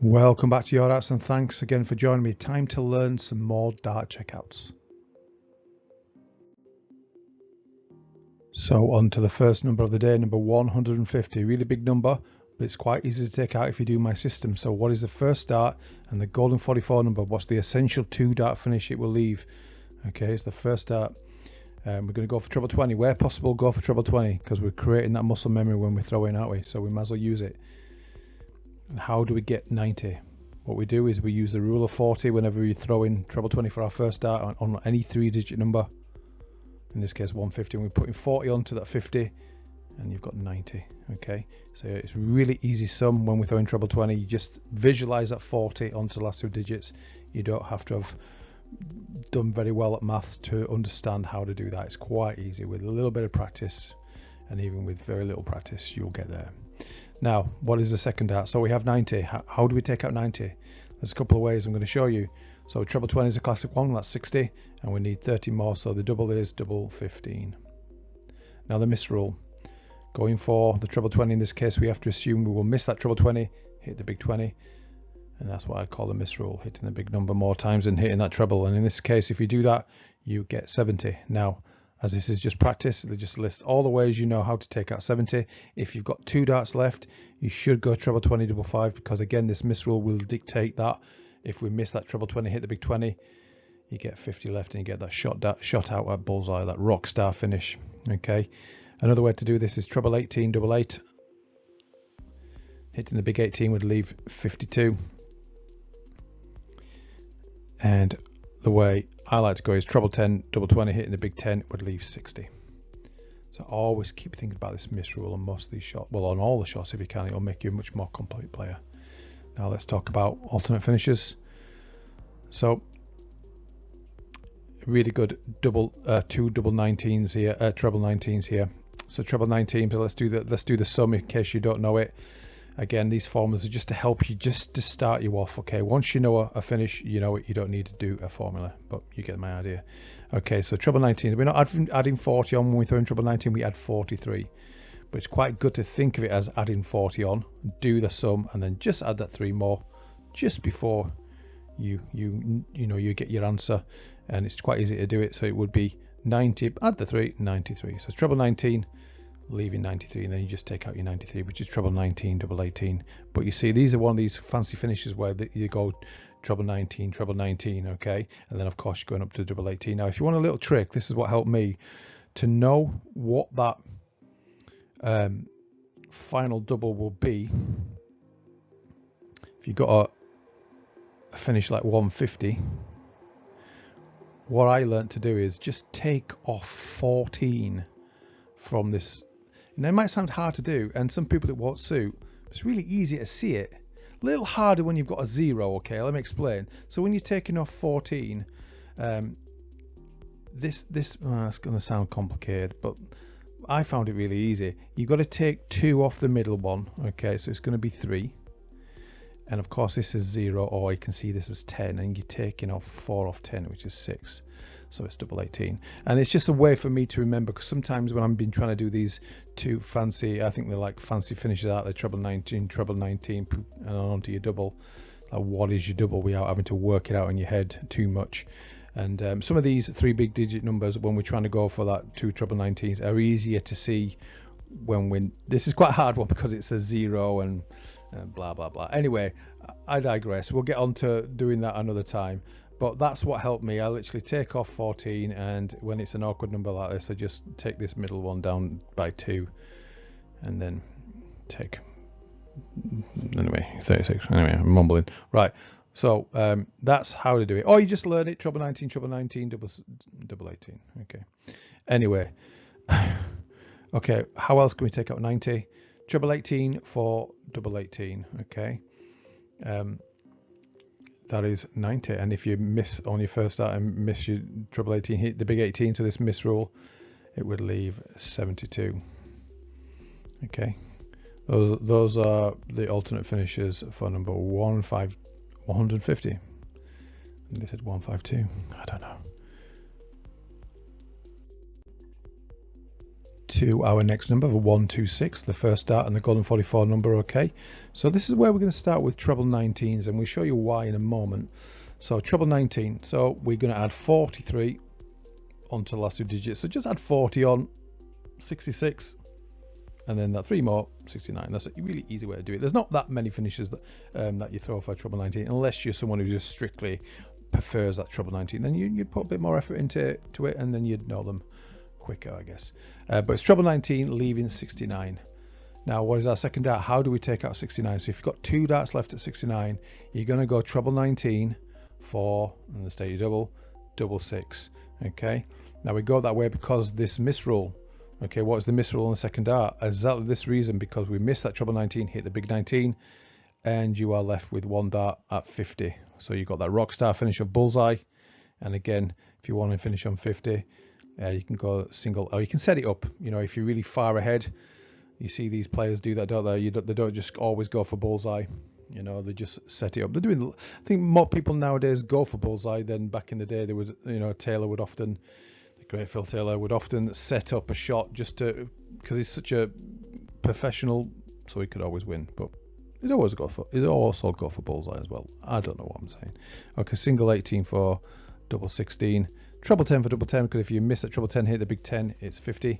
Welcome back to Your Darts and thanks again for joining me. Time to learn some more dart checkouts. So on to the first number of the day, number 150. Really big number, but it's quite easy to take out if you do my system. So what is the first dart and the golden 44 number? What's the essential 2-dart finish it will leave? Okay, it's the first dart. We're going to go for treble 20. Where possible, go for treble 20 because we're creating that muscle memory when we throw in, aren't we? So we might as well use it. And how do we get 90? What we do is we use the rule of 40 whenever we throw in treble 20 for our first dart on any 3-digit number. In this case 150, and we're putting 40 onto that 50 and you've got 90. Okay, so it's really easy sum when we throw in treble 20. You just visualize that 40 onto the last 2 digits. You don't have to have done very well at maths to understand how to do that. It's quite easy with a little bit of practice, and even with very little practice you'll get there. Now, what is the second dart? So we have 90. How do we take out 90? There's a couple of ways I'm going to show you. So treble 20 is a classic one, that's 60, and we need 30 more, so the double is double 15. Now the miss rule. Going for the treble 20 in this case, we have to assume we will miss that treble 20, hit the big 20, and that's what I call the miss rule, hitting the big number more times than hitting that treble. And in this case, if you do that, you get 70. Now, as this is just practice, they just list all the ways you know how to take out 70. If you've got 2 darts left, you should go treble 20, double 5, because again, this miss rule will dictate that. If we miss that treble 20, hit the big 20, you get 50 left and you get that shot out at bullseye, that rock star finish. Okay. Another way to do this is treble 18, double 8. Hitting the big 18 would leave 52. And the way I like to go is treble 10, double 20, hitting the big 10 would leave 60. So always keep thinking about this miss rule on most of these shots. Well, on all the shots if you can, it'll make you a much more complete player. Now let's talk about alternate finishes. So really good two double 19s here, treble 19s here. So treble 19, but let's do the sum in case you don't know it. Again, these formulas are just to help you, just to start you off. Okay, once you know a finish, you know it. You don't need to do a formula, but you get my idea. Okay, so treble 19. We're not adding 40 on when we throw in treble 19. We add 43. But it's quite good to think of it as adding 40 on, do the sum, and then just add that 3 more just before you get your answer. And it's quite easy to do it. So it would be 90, add the 3, 93. So treble 19, leaving 93, and then you just take out your 93, which is treble 19, double 18. But you see, these are one of these fancy finishes where you go treble 19, okay? And then of course you're going up to double 18. Now, if you want a little trick, this is what helped me to know what that final double will be. If you've got a finish like 150, what I learned to do is just take off 14 from this. Now it might sound hard to do, and some people it won't suit, but it's really easy to see it. A little harder when you've got a 0. Okay, let me explain. So when you're taking off 14, it's going to sound complicated, but I found it really easy. You've got to take 2 off the middle one. Okay, so it's going to be 3. And of course this is 0, or you can see this is 10, and you're taking off 4 off 10, which is 6. So it's double 18. And it's just a way for me to remember, because sometimes when I've been trying to do these two fancy, I think they're like fancy finishes out there, treble 19, and onto your double. Like, what is your double without having to work it out in your head too much. And some of these 3 big digit numbers, when we're trying to go for that 2 treble 19s, are easier to see when this is quite a hard one because it's a 0 and blah blah blah. Anyway, I digress. We'll get on to doing that another time, but that's what helped me. I literally take off 14, and when it's an awkward number like this, I just take this middle one down by 2 and then take 36. Anyway, I'm mumbling. Right, so that's how to do it. Or you just learn it, treble 19, double 18. Okay, anyway. Okay, how else can we take out 90? Treble 18 for double 18. Okay, that is 90. And if you miss on your first start and miss your treble 18, hit the big 18 to this miss rule, it would leave 72. Okay, those are the alternate finishes for number 150. And they said 152. I don't know. to our next number, the 126, the first dart and the golden 44 number. Okay, so this is where we're going to start with treble 19s, and we'll show you why in a moment. So treble 19, so we're going to add 43 onto the last two digits, so just add 40 on, 66, and then that 3 more, 69. That's a really easy way to do it. There's not that many finishes that you throw for treble 19, unless you're someone who just strictly prefers that treble 19. Then you'd put a bit more effort into it, and then you'd know them quicker, I guess. But it's treble 19 leaving 69. Now, what is our second dart? How do we take out 69? So if you've got 2 darts left at 69, you're going to go treble 19, 4, and the steady double, double 6. Okay, now we go that way because this miss rule. Okay, what is the miss rule on the second dart? Exactly this reason, because we missed that treble 19, hit the big 19, and you are left with 1 dart at 50. So you've got that rock star finish of bullseye. And again, if you want to finish on 50, you can go single, or you can set it up. You know, if you're really far ahead, you see these players do that, don't they? They don't just always go for bullseye. You know, they just set it up. They're doing. I think more people nowadays go for bullseye than back in the day. There was, you know, Taylor would often, the great Phil Taylor would often set up a shot just to, because he's such a professional, so he could always win. But he'd also go for bullseye as well. I don't know what I'm saying. Okay, single 18 for double 16. Treble 10 for double 10, because if you miss at treble 10, hit the big 10, it's 50.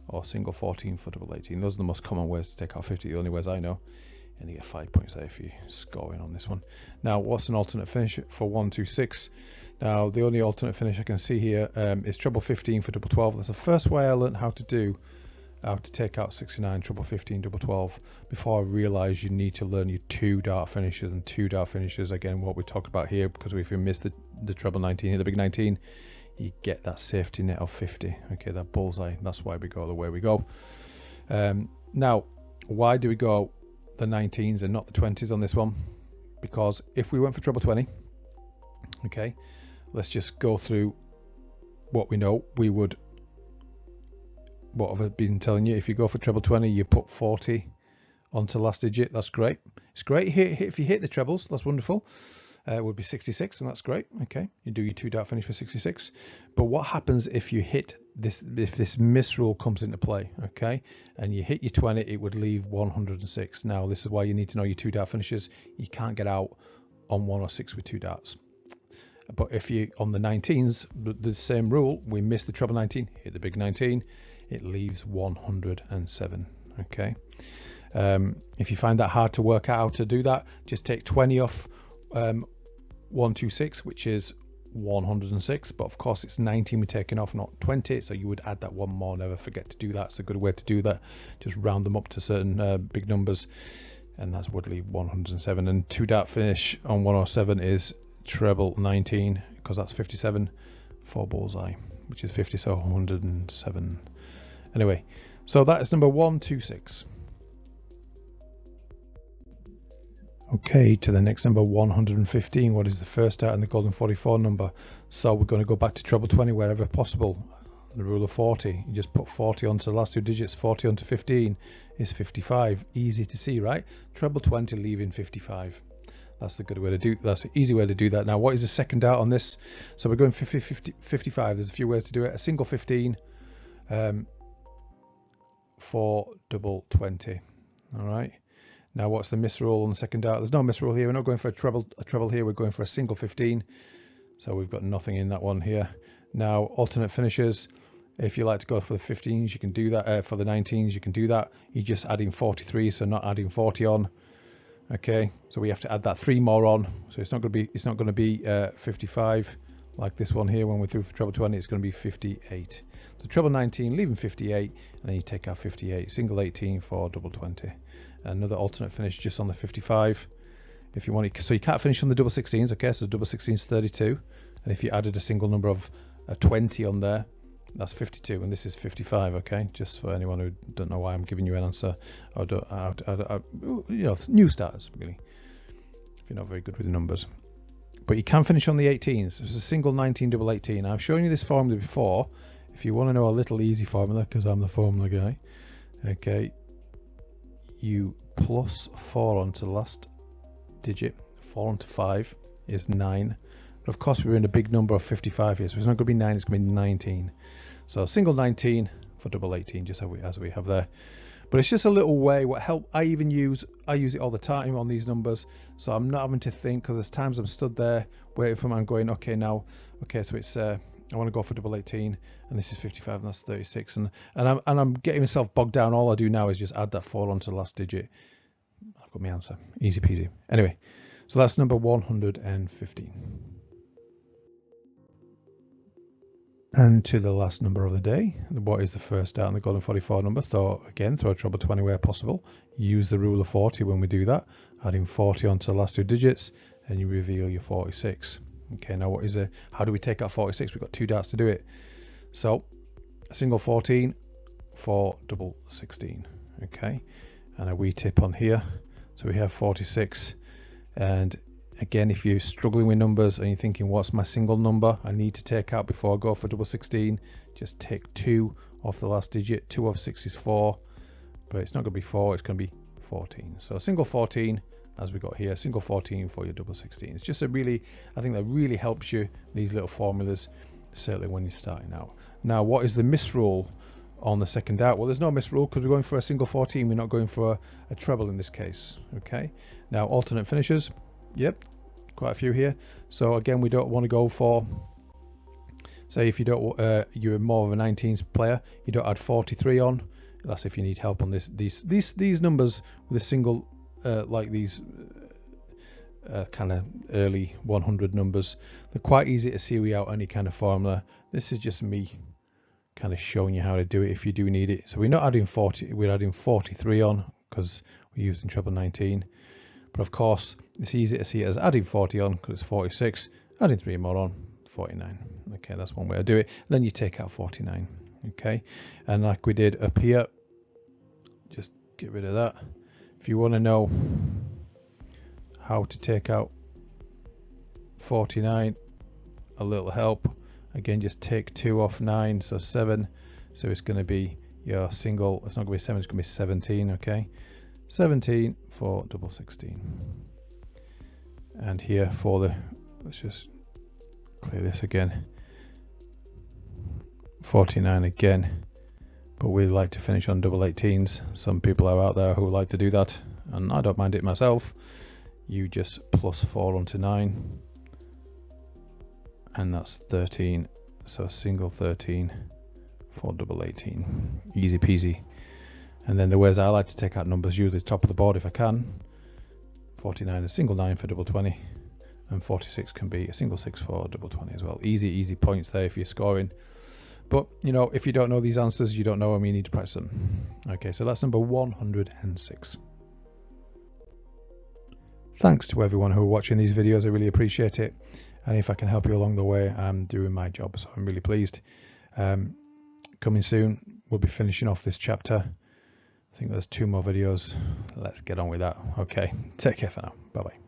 Or single 14 for double 18. Those are the most common ways to take out 50, the only ways I know. And you get 5 points there if you score in on this one. Now, what's an alternate finish for 126? Now, the only alternate finish I can see here is treble 15 for double 12. That's the first way I learned how to take out 69, treble 15, double 12, before I realised you need to learn your 2 dart finishes. And 2 dart finishes, again, what we talked about here, because if you miss the treble 19, hit the big 19, you get that safety net of 50. Okay, that bullseye. That's why we go the way we go. Now, why do we go the 19s and not the 20s on this one? Because if we went for treble 20, okay, let's just go through what we know. What have I been telling you? If you go for treble 20, you put 40 onto the last digit. That's great. It's great if you hit the trebles. That's wonderful. It would be 66, and that's great. Okay, you do your 2 dart finish for 66. But what happens if you hit this? If this miss rule comes into play, okay, and you hit your 20, it would leave 106. Now, this is why you need to know your 2 dart finishes. You can't get out on 106 with 2 darts. But if you on the 19s, the same rule, we miss the treble 19, hit the big 19, it leaves 107. Okay. If you find that hard to work out how to do that, just take 20 off 126, which is 106, but of course it's 19 we're taking off, not 20, so you would add that one more. Never forget to do that. It's a good way to do that. Just round them up to certain big numbers, and that's would leave 107. And 2 dart finish on 107 is treble 19, because that's 57 for bullseye, which is 50, so 107. Anyway, so that is number 126. Okay, to the next number, 115. What is the first dart and the golden 44 number? So we're going to go back to treble 20 wherever possible. The rule of 40. You just put 40 onto the last 2 digits. 40 onto 15 is 55. Easy to see, right? Treble 20 leaving 55. That's the good way to do. That's an easy way to do that. Now, what is the second dart on this? So we're going 50, 55. There's a few ways to do it. A single 15 for double 20. All right. Now, what's the miss rule on the second dart? There's no miss rule here. We're not going for a treble here. We're going for a single 15. So we've got nothing in that one here. Now, alternate finishes. If you like to go for the 15s, you can do that. For the 19s, you can do that. You're just adding 43, so not adding 40 on. Okay, so we have to add that 3 more on. So it's not going to be 55 like this one here. When we're through for treble 20, it's going to be 58. So treble 19, leaving 58, and then you take out 58. Single 18 for double 20. Another alternate finish just on the 55 if you want it. So you can't finish on the double 16s. Okay, so double 16 is 32, and if you added a single number of 20 on there, that's 52, and this is 55. Okay, just for anyone who don't know why I'm giving you an answer, or new starters really, if you're not very good with the numbers. But you can finish on the 18s. There's a single 19 double 18. I've shown you this formula before. If you want to know a little easy formula, because I'm the formula guy, okay, you plus 4 onto the last digit. 4 onto 5 is 9. But of course, we're in a big number of 55 here, so it's not going to be 9, it's going to be 19. So single 19 for double 18, just as we have there. But it's just a little way. What help I use it all the time on these numbers, so I'm not having to think, because there's times I'm stood there waiting for man going, okay, so it's I want to go for double 18, and this is 55, and that's 36, and I'm getting myself bogged down. All I do now is just add that 4 onto the last digit. I've got my answer, easy peasy. Anyway, so that's number 115. And to the last number of the day, what is the first dart in the Golden 44 number? So again, throw a treble 20 where possible. Use the rule of 40 when we do that. Adding 40 onto the last two digits, and you reveal your 46. Okay, now how do we take out 46? We've got 2 darts to do it. So a single 14 for double 16. Okay, and a wee tip on here. So we have 46, and again, if you're struggling with numbers and you're thinking, what's my single number I need to take out before I go for double 16, just take 2 off the last digit. 2 of 6 is 4, but it's not going to be 4, it's going to be 14. So a single 14, as we got here, single 14 for your double 16. It's just I think that really helps you, these little formulas, certainly when you're starting out. Now, what is the misrule on the second dart? Well, there's no misrule, because we're going for a single 14, we're not going for a treble in this case. Okay, now alternate finishes. Yep, quite a few here. So again, we don't want to go for, say if you don't you're more of a 19s player, you don't add 43 on. That's if you need help on these numbers with a single like these kind of early 100 numbers. They're quite easy to see without any kind of formula. This is just me kind of showing you how to do it if you do need it. So we're not adding 40, we're adding 43 on because we're using treble 19. But of course, it's easy to see it as adding 40 on because it's 46, adding 3 more on, 49. Okay, that's one way to do it. Then you take out 49. Okay, and like we did up here, just get rid of that. If you want to know how to take out 49, a little help. Again, just take 2 off 9, so 7. So it's going to be your single, it's not going to be 7, it's going to be 17, okay? 17 for double 16. And here for the, let's just clear this again, 49 again, but we like to finish on double 18s. Some people are out there who like to do that, and I don't mind it myself. You just plus 4 onto 9, and that's 13, so single 13 for double 18, easy peasy. And then the ways I like to take out numbers, usually top of the board if I can. 49 a single 9 for double 20, and 46 can be a single 6 for double 20 as well. Easy points there if you're scoring. But you know, if you don't know these answers, you don't know them, you need to practice them. Okay, so that's number 106. Thanks to everyone who are watching these videos, I really appreciate it. And if I can help you along the way, I'm doing my job, so I'm really pleased. Coming soon, we'll be finishing off this chapter. I think there's 2 more videos. Let's get on with that. Okay, take care for now. Bye bye.